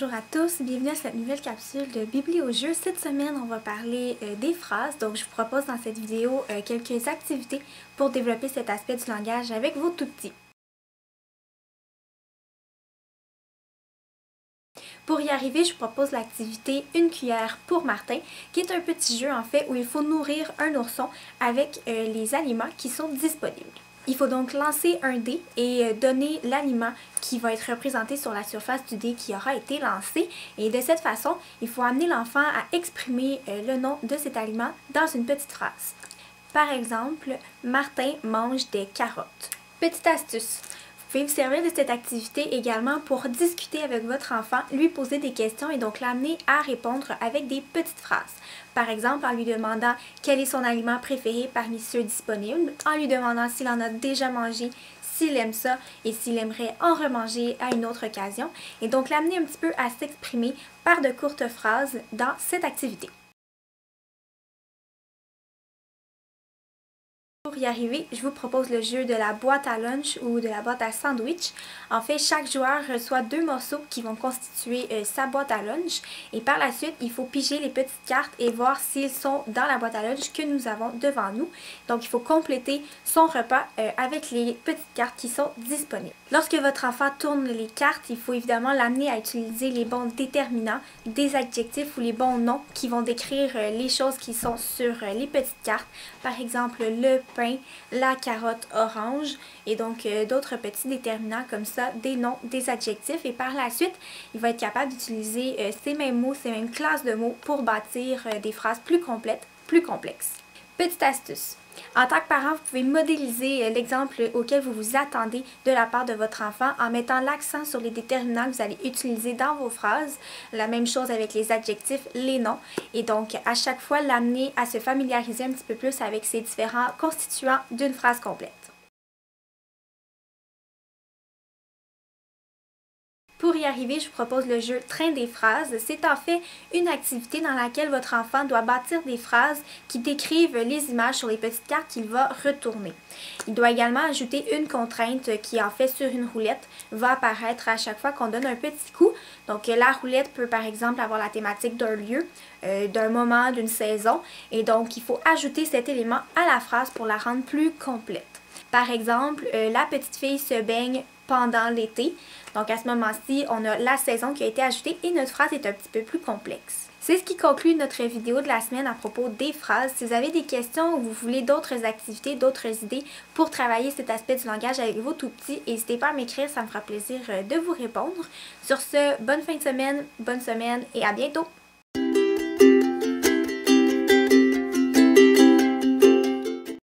bonjour à tous, bienvenue à cette nouvelle capsule de Bibliojeux. Cette semaine, on va parler des phrases. Donc, je vous propose dans cette vidéo quelques activités pour développer cet aspect du langage avec vos tout-petits. Pour y arriver, je vous propose l'activité Une cuillère pour Martin, qui est un petit jeu en fait où il faut nourrir un ourson avec les aliments qui sont disponibles. Il faut donc lancer un dé et donner l'aliment qui va être représenté sur la surface du dé qui aura été lancé. Et de cette façon, il faut amener l'enfant à exprimer le nom de cet aliment dans une petite phrase. Par exemple, Martin mange des carottes. Petite astuce. Vous pouvez vous servir de cette activité également pour discuter avec votre enfant, lui poser des questions et donc l'amener à répondre avec des petites phrases. Par exemple, en lui demandant quel est son aliment préféré parmi ceux disponibles, en lui demandant s'il en a déjà mangé, s'il aime ça et s'il aimerait en remanger à une autre occasion. Et donc l'amener un petit peu à s'exprimer par de courtes phrases dans cette activité. Pour y arriver, je vous propose le jeu de la boîte à lunch ou de la boîte à sandwich. En fait, chaque joueur reçoit deux morceaux qui vont constituer sa boîte à lunch. Et par la suite, il faut piger les petites cartes et voir s'ils sont dans la boîte à lunch que nous avons devant nous. Donc, il faut compléter son repas avec les petites cartes qui sont disponibles. Lorsque votre enfant tourne les cartes, il faut évidemment l'amener à utiliser les bons déterminants, des adjectifs ou les bons noms qui vont décrire les choses qui sont sur les petites cartes. Par exemple, le pain, la carotte orange et donc d'autres petits déterminants comme ça, des noms, des adjectifs et par la suite, il va être capable d'utiliser ces mêmes mots, ces mêmes classes de mots pour bâtir des phrases plus complètes, plus complexes. Petite astuce. En tant que parent, vous pouvez modéliser l'exemple auquel vous vous attendez de la part de votre enfant en mettant l'accent sur les déterminants que vous allez utiliser dans vos phrases. La même chose avec les adjectifs, les noms. Et donc, à chaque fois, l'amener à se familiariser un petit peu plus avec ces différents constituants d'une phrase complète. Pour y arriver, je vous propose le jeu Train des phrases. C'est en fait une activité dans laquelle votre enfant doit bâtir des phrases qui décrivent les images sur les petites cartes qu'il va retourner. Il doit également ajouter une contrainte qui, en fait, sur une roulette, va apparaître à chaque fois qu'on donne un petit coup. Donc, la roulette peut, par exemple, avoir la thématique d'un lieu, d'un moment, d'une saison. Et donc, il faut ajouter cet élément à la phrase pour la rendre plus complète. Par exemple, la petite fille se baigne pendant l'été. Donc à ce moment-ci, on a la saison qui a été ajoutée et notre phrase est un petit peu plus complexe. C'est ce qui conclut notre vidéo de la semaine à propos des phrases. Si vous avez des questions ou vous voulez d'autres activités, d'autres idées pour travailler cet aspect du langage avec vos tout-petits, n'hésitez pas à m'écrire, ça me fera plaisir de vous répondre. Sur ce, bonne fin de semaine, bonne semaine et à bientôt!